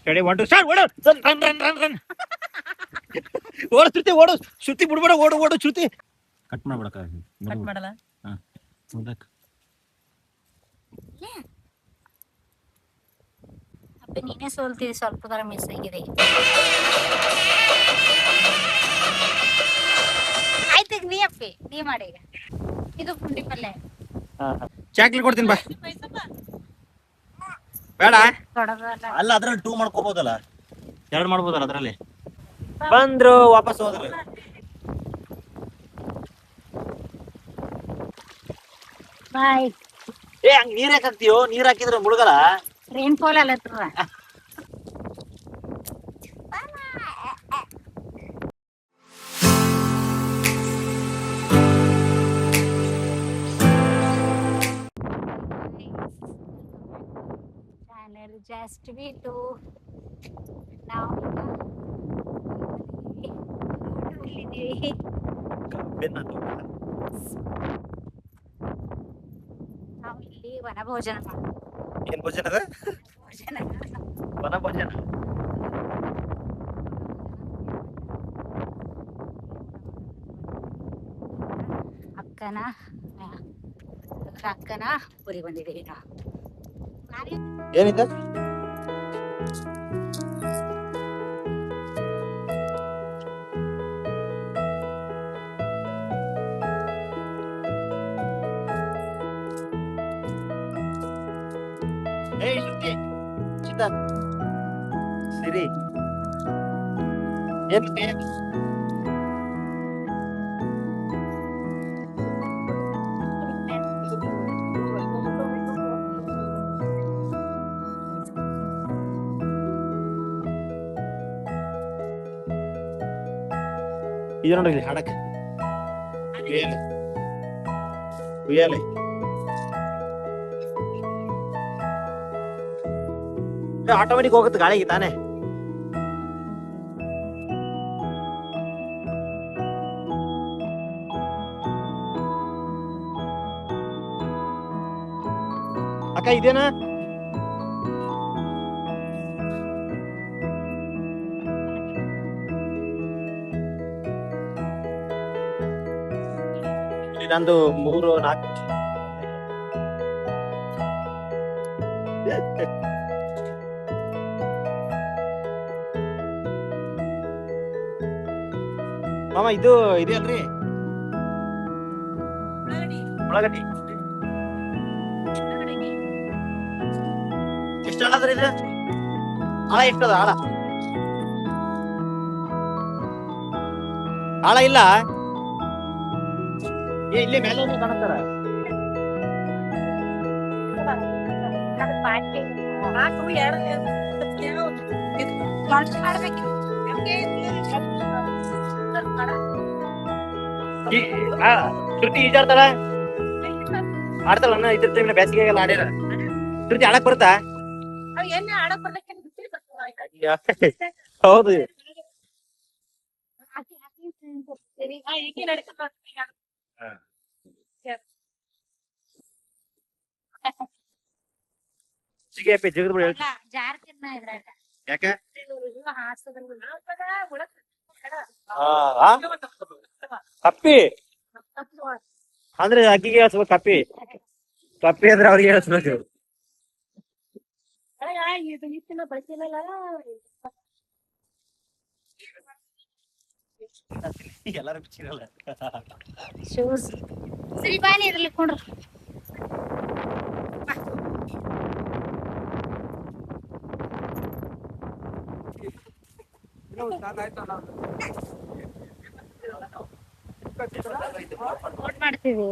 Ready 1 2 start. ಓಡು run ಓಡು ಶ್ರುತಿ, ಓಡು ಶ್ರುತಿ, ಬಿಡ್ಬೇಡ, ಓಡು ಓಡು ಶ್ರುತಿ. ಕಟ್ ಮಾಡ್ಬಿಡಕ, ಕಟ್ ಮಾಡಲ್ಲ. ಹಾ ಮುಂದಕ್ಕೆ ಅಪ್ಪ ನೀನೇ ಸೋಲ್ತಿದ್ದಿ, ಸ್ವಲ್ಪ ತರ ಮಿಸ್ ಆಗಿದೆ. ಆಯ್ತು ನೀ ಅಪ್ಪಿ, ನೀ ಮಾಡಿ. ಇದು ಪುಂಡಿ ಪಲ್ಲೆ. ಚಾಕ್ಲೇಟ್ ಕೊಡ್ತೀನಿ ಬಾ. ಬೇಡ ಅಲ್ಲ, ಅದ್ರಲ್ಲಿ 2 ಮಾಡ್ಕೋಬಹುದಲ್ಲ, 2 ಮಾಡ್ಬೋದಲ್ಲ ಅದ್ರಲ್ಲಿ. ಬಂದ್ರು ವಾಪಸ್ ಹೋದ್ರು. ಬಾಯ್. ಹಂಗ ನೀರ್ ಹಾಕ್ತಿಯೋ? ನೀರ್ ಹಾಕಿದ್ರೆ ಮುಳುಗಲ್ಲ. ರೈನ್ ಫಾಲ್ ಅಲ್ಲ ಜಸ್ಟ್ ಬಿಟ್ಟು ನಾವು ಇಲ್ಲಿ ವನಭೋಜನ. ಏನ್ ಭೋಜನ ಅದ? ವನಭೋಜನ. ಅಕ್ಕನ ಊರಿಗೆ ಬಂದಿದ್ದೀವಿ ನಾವು. ಏನಿದೆ? ಸಿರಿ ಏನು ಇದು ನೋಡ್ರಿ ಹಾಡಕ್ ಉಯ್ಯಾಲೆ ಆಟೋಮೆಟಿಕ್ ಹೋಗುತ್ತೆ ಗಾಳಿಗೆ ತಾನೆ. ಅಕ್ಕ ಇದೇನಾ? ನಂದು 3 4 ಮಾಮ ಇದು ಇದೆಯಲ್ರಿ ಉಳ್ಳಾಗಡ್ಡಿ. ಎಷ್ಟು ಆಳದ್ರಿ ಇದು? ಆಳ ಎಷ್ಟದ? ಆಳ ಇಲ್ಲ ಇಲ್ಲಿ ಮೇಲೆ ಕಾಣತ್ತಾರ. ಶ್ರುತಿ ಈಜಾಡ್ತಾಳ, ಆಡ್ತಾಳ. ಇದ್ರ ಟೈಮ್ ಬೇಸಿಗೆಗೆಲ್ಲ ಆಡ್ಯಾರ. ಶ್ರುತಿ ಆಡಕ್ ಬರುತ್ತಾ? ಹೌದು. ಯಾಕೆ ಕಪ್ಪಿ ಅಂದ್ರೆ ಅಕ್ಕಿಗೆ ಹೇಳ್ಸ್ಬೇಕು. ಕಪ್ಪಿ ಕಪ್ಪಿ ಅಂದ್ರೆ ಅವ್ರಿಗೆ ಹೇಳ್ಸ್ಬೇಕು. ಎಲ್ಲಾರು ಬಿಚ್ಚಿರಲ್ಲ. ಸರಿ ಬಾನಿ ಇರ್ಲಿ ಕೊಂಡ್ರು. ಮಾಡ್ತೀವಿ.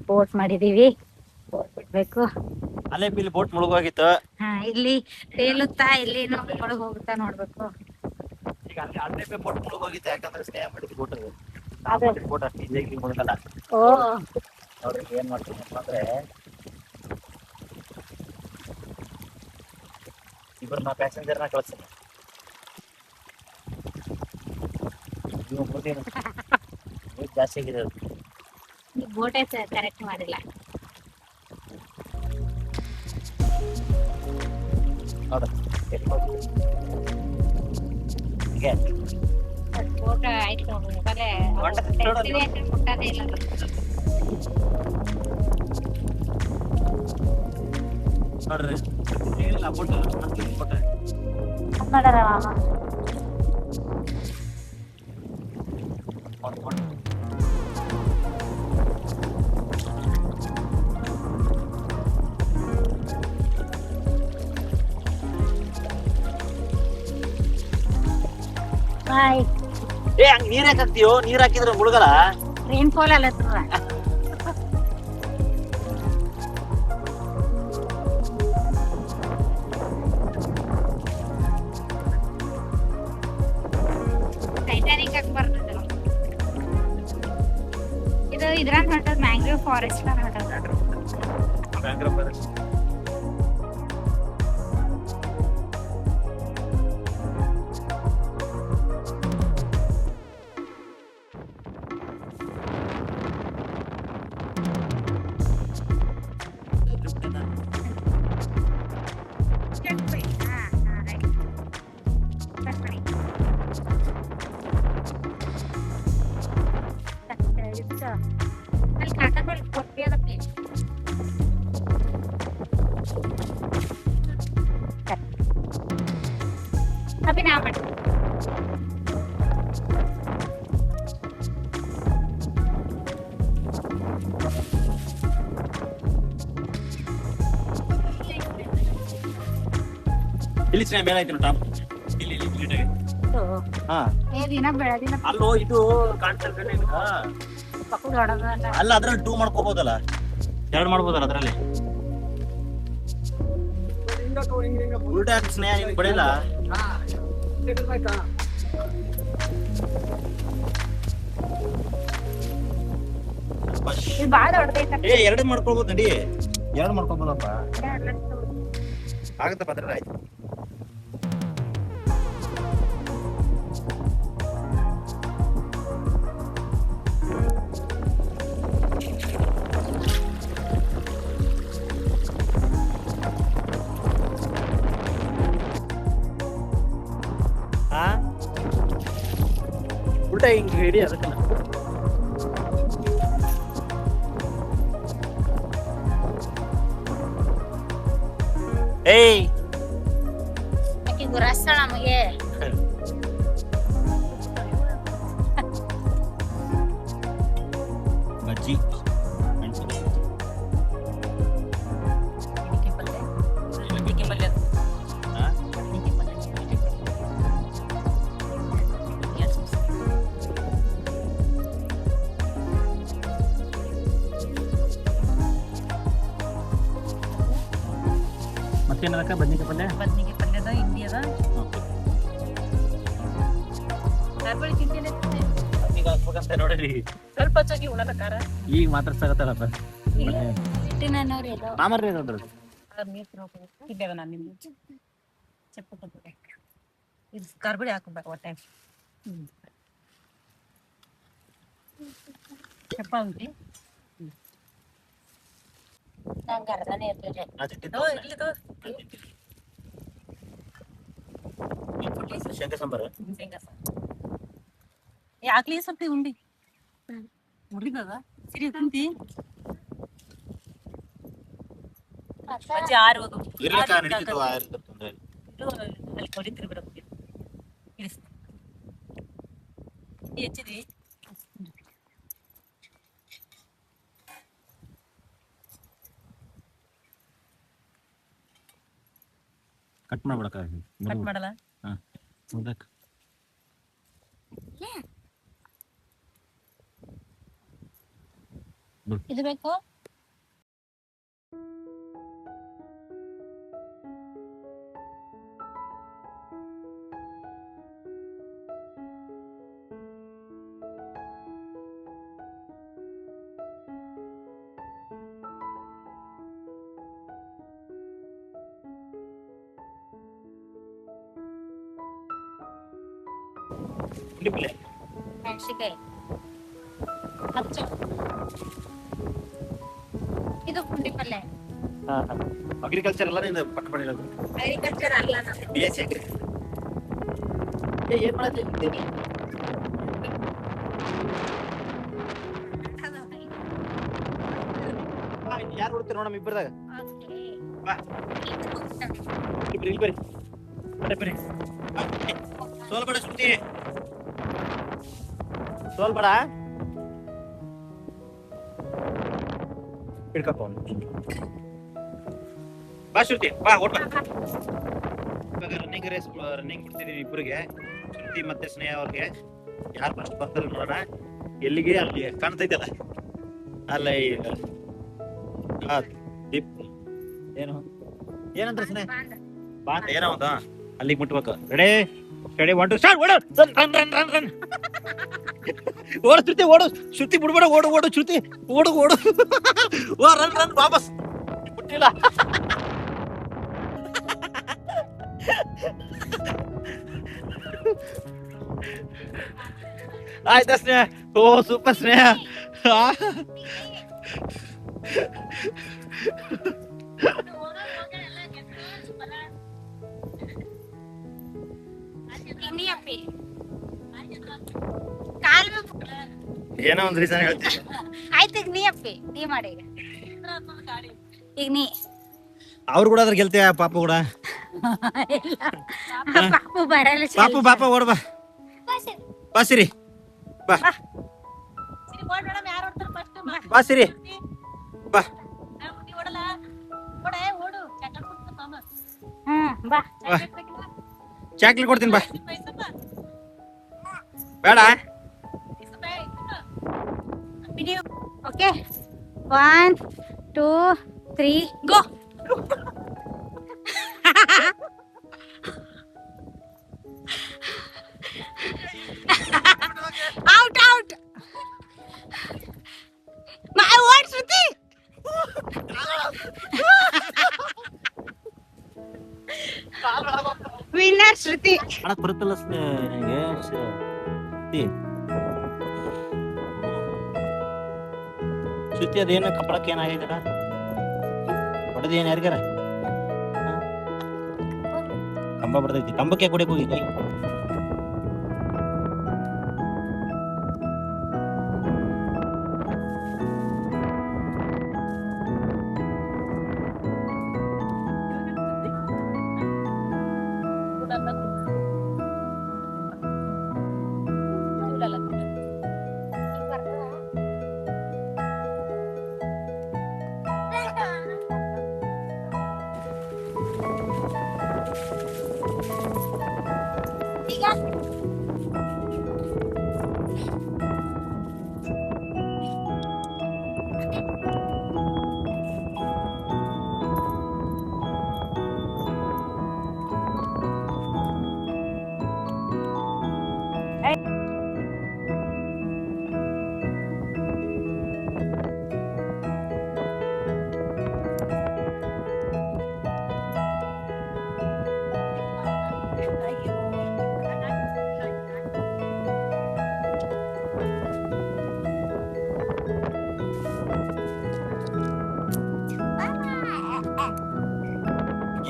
ಬೋಟ್ ಮಾಡಿದೀವಿ, ಬೋಟ್ ಬಿಡ್ಬೇಕು. ಅಲ್ಲೇ ಇಲ್ಲಿ ಬೋಟ್ ಮುಳುಗೋಗಿತ್ತು. ಇಲ್ಲಿ ತೇಲುತ್ತಾ ಇಲ್ಲಿ ಒಳಗ್ ಹೋಗುತ್ತಾ ನೋಡ್ಬೇಕು. ಈಗ ಅಲ್ಲಿ ಅಲ್ಲೇ ಫೋಟೋ ಮುಳುಗೋಗಿತ್ತು, ಯಾಕಂದ್ರೆ ಸ್ನೇಹ ಮಾಡಿದ್ದು ಫೋಟೋ ಅದೇ. ಫೋಟೋ ಅಷ್ಟು ಈಜಿಯಾಗಿ ಮುಳುಗಲ್ಲ. ಓ ನೋಡ್ರಿ ಏನ್ ಮಾಡ್ತೀನಿ ಅಂತಂದ್ರೆ ಇಬ್ಬರನ್ನ ಪ್ಯಾಸೆಂಜರ್ನ ಕಳಿಸ್ತೀನಿ. ನೀವು ಮುಂದೇನು ರೇಟ್ ಜಾಸ್ತಿ ಆಗಿದೆ ಅದು. ಈ ಬೋಟೆ ಕರೆಕ್ಟ್ ಮಾಡಿಲ್ಲ. ಹೌದಾ ಎಲ್ಲಿ ಹೋಗ್ತೀವಿ? ಹೀಗೆ ಬೋಟ್ ಆಯ್ತು ಬಲೆ ಡೆಸ್ಟಿನೇಷನ್ ಮುಟ್ಟದೇ ಇಲ್ಲ. ನೋಡ್ರಿ ಏನಿಲ್ಲ ಫೋಟೋ ಫೋಟೋ ಕನ್ನಡ ಬಾಯ್. ಏ ಹಂಗ್ ನೀರ್ ಯಾಕೆ ಹಾಕ್ತೀಯೋ? ನೀರ್ ಹಾಕಿದ್ರೆ ಮುಳುಗಲ್ಲ. ರೈನ್ ಫಾಲ್ ಅಲ್ಲ ಟೈಟಾನಿಕ್ ಆಗಿ ಬರ್ತದೆ. ಇದು ಇದ್ರಾಗ ಹೊಂಟದ ಮ್ಯಾಂಗ್ರೋವ್ ಫಾರೆಸ್ಟ್ ಹೊಂಟದ. ಅಲ್ಲಿ ಕಾಟಗಳು ಕೊಟ್ಟಿ ಅದಕ್ಕೆ ಅಭಿ ನಾ ಮಾಡಿ ಇಲ್ಲಿ ಸ್ನೇಹ ಮೇಲೆ ಐತಿ ಟಾಪ್ ಇಲ್ಲಿ ಇಲ್ಲಿ ನೀಟಾಗಿ. ಹಾ ಏ ದಿನ ಬೆಳದಿನ ಅಲ್ಲೋ ಇದು ಕಾಣ್ತಲ್ಲ ಪಕ್ಕದ ಹೊಡೋದು ಅಲ್ಲ, ಅದ್ರಲ್ಲಿ 2 ಮಾಡ್ಕೋಬಹುದಲ್ಲ, 2 ಮಾಡ್ಬೋದಲ್ಲ ಅದ್ರಲ್ಲಿ. ಉಲ್ಟಾ ಹಾಕಿ ಸ್ನೇಹ ನಿನಗೆ ಬಡಿಯಲ್ಲ. ಇದು ಭಾಳ ದೊಡ್ಡದೈತೆ. ಏ 2 ಮಾಡ್ಕೊಳ್ಬೋದು ನಡಿ, 2 ಮಾಡ್ಕೊಬೋದಪ್ಪ. ಆಗತ್ತಪ್ಪ ಅದ್ರಲ್ಲಿ ಆಯ್ತು. ಉಲ್ಟಾ ಹಿಂಗ್ ಹಿಡಿ ಅದಕ್ಕೆ. ಏಯ್ ಆಕಿ ಗುರಾಸ್ತಾಳ ನಮಗೆ. ಬಜ್ಜಿ ಮತ್ತೇನದಕ್ಕ ಬದ್ನಿಕಾಯಿ ಪಲ್ಯ. ಬದ್ನಿಗೆ ಪಲ್ಯದ ಹಿಂಡಿ ಅದ ತರಬಳಿ ತಿಂತೇನೆ ಈಗ ಹಾಕ್ಬೇಕಂತ ನೋಡ್ರಿ. ಸ್ವಲ್ಪ ಹಚ್ಚಾಗಿ ಉಣದ ಖಾರ ಈಗ ಮಾತಾಡ್ಸಾಕತ್ತಾರಪ್ಪ ಹಿಟ್ಟಿನವ್ರು ಇದು ಮಾಮರ್ರಿ ನೋಡ್ರಿ. ನೀರು ತಿನ್ಬೇಕು ತಿಂದೇವ ನಾನು ನಿಮ್ಗೆ ಚಪ್ಪ ಇದು ಕರ್ಬಳಿ ಹಾಕ್ಬೇಕು ಹೊಟ್ಟೆ ಚಪ್ಪ ಉಂಟಿ ನಂಗೆ ಅರ್ಧನೇ ಇರ್ಲಿಲ್ಲ. ಶೇಂಗಾ ಸಾಂಬಾರ ಯಾಕ್ಲಿ ಸ್ವಲ್ಪ ಉಂಡಿ ಉಂಡಿದ ಸಿರಿ ಕುಂತಿ ಅಜ್ಜಿ ಆರೋದು ಇರ್ಲಕ್ಕ ನಡೀತಿತ್ತು ತೊಂದ್ರೆ ಇಲ್ಲ. ಇದು ಅಲ್ಲಿ ಕೊಡಿತಿರಿ ಬಿಡಬೇಕು ಇಳಿಸ್ ಹೆಚ್ಚಿದಿ ಕಟ್ ಮಾಡ್ಬಿಡಕ್ಕ. ಕಟ್ ಮಾಡಲ್ಲ ಹಾ ಮುದ್ದಕ್ ಇದು ಬೇಕು. ಪುಂಡಿ ಪಲ್ಲೆ ಮೆಣಸಿಕಾಯಿ ಹಚ್ಚು. ಇದು ಪುಂಡಿ ಪಲ್ಲೆ. ಅಗ್ರಿಕಲ್ಚರ್ ಎಲ್ಲ ನಿಂದ ಪಟ್ಟ ಮಾಡಿರೋದು. ಅಗ್ರಿಕಲ್ಚರ್ ಅಲ್ಲ BSc ಏನ್ ಮಾಡತ್ತೆ ಯಾರು ಹುಡ್ತೀರ ನೋಡಮ್ಮ ಇಬ್ಬರದಾಗ ಬಾ ಇಬ್ರು ಇಲ್ಲಿ ಬರ್ರಿ ಬರ್ರಿ ಸೋಲ್ಬೇಡ ಸುದ್ದಿ ಸೋಲ್ಬೇಡ ಹಿಡ್ಕಪ್ಪ ಬಾ ಶ್ರುತಿ ಬಾ ಓಡ್ ಬಾ ಇವಾಗ ರನ್ನಿಂಗ್ ರೇಸ್ ರನ್ನಿಂಗ್ ಬಿಡ್ತಿದೀವಿ ಇಬ್ಬರಿಗೆ ಶ್ರುತಿ ಮತ್ತೆ ಸ್ನೇಹ ಅವ್ರಿಗೆ ಯಾರು ಫಸ್ಟ್ ಬರ್ತಾರೆ ನೋಡೋಣ ಎಲ್ಲಿಗೆ ಅಲ್ಲಿ ಕಾಣ್ತೈತಲ್ಲ ಅಲ್ಲ ದೀಪ್ ಏನು ಏನಂತ ಸ್ನೇಹ ಬಾ ಅಂತ ಏನೋ ಅಂತ ಅಲ್ಲಿಗೆ ಮುಟ್ಬೇಕು ರೆಡಿ 1 2 ಸ್ಟಾರ್ಟ್ ಓಡು ರನ್ ರನ್ ರನ್ ರನ್ ಓಡು ಶ್ರುತಿ ಓಡು ಶ್ರುತಿ ಬಿಡ್ಬೇಡ ಓಡು ಶ್ರುತಿ ಓಡು ಓ ರನ್ ರನ್ ವಾಪಸ್ ಬಿಟ್ಟಿಲ್ಲ ಆಯ್ತಾ ಸ್ನೇಹ ಓ ಸೂಪರ್ ಸ್ನೇಹ ಏನೋ ಒಂದ್ ರೀಸನ್ ಹೇಳ್ತೀನಿ ಆಯ್ತು ಈಗ ನೀ ಅಪ್ಪಿ ನೀ ಮಾಡಿ ಈಗ ನೀ ಅವ್ರು ಕೂಡ ಅದ್ರ ಗೆಲ್ತೀಯ ಪಾಪು ಕೂಡ ಪಾಪು ಬರಲ್ಲ ಪಾಪ ಓಡ್ ಬಾ ಬಾ ಸಿರಿ ಬಾ ಬಾ ಸಿರಿ ಬಾ ಬಾ ಚಾಕ್ಲೇಟ್ ಕೊಡ್ತೀನಿ ಬಾ ಬೇಡ okay 1 2 3 go out my what Shruti winner Shruti ಮಾಡಕ್ ಬರುತ್ತಲ್ಲ ಶ್ರುತಿ ಅದೇನು ಕಪ್ಪಳಕ್ಕೆ ಏನಾಗಿದ್ದಾರ ಹೊಡೆದ ಏನ್ ಯಾರಿಗಾರ ಕಂಬ ಬರ್ತೈತಿ ಕಂಬಕ್ಕೆ ಕುಡಿಯಕ್ ಹೋಗಿ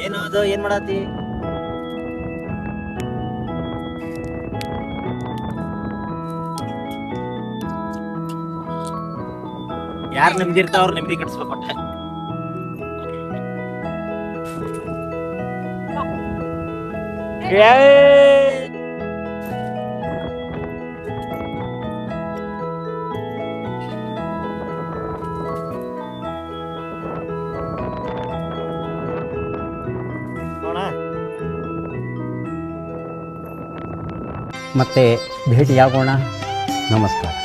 ಏನು ಅದು ಏನ್ ಮಾಡತ್ತಿ ಯಾರು ನೆಮ್ಮದಿ ಇರ್ತಾವ ಅವ್ರು ನೆಮ್ಮದಿ ಕಟ್ಸ್ಬೇಕು ಒಟ್ಟೆ ಮತ್ತೆ ಭೇಟಿಯಾಗೋಣ. ನಮಸ್ಕಾರ.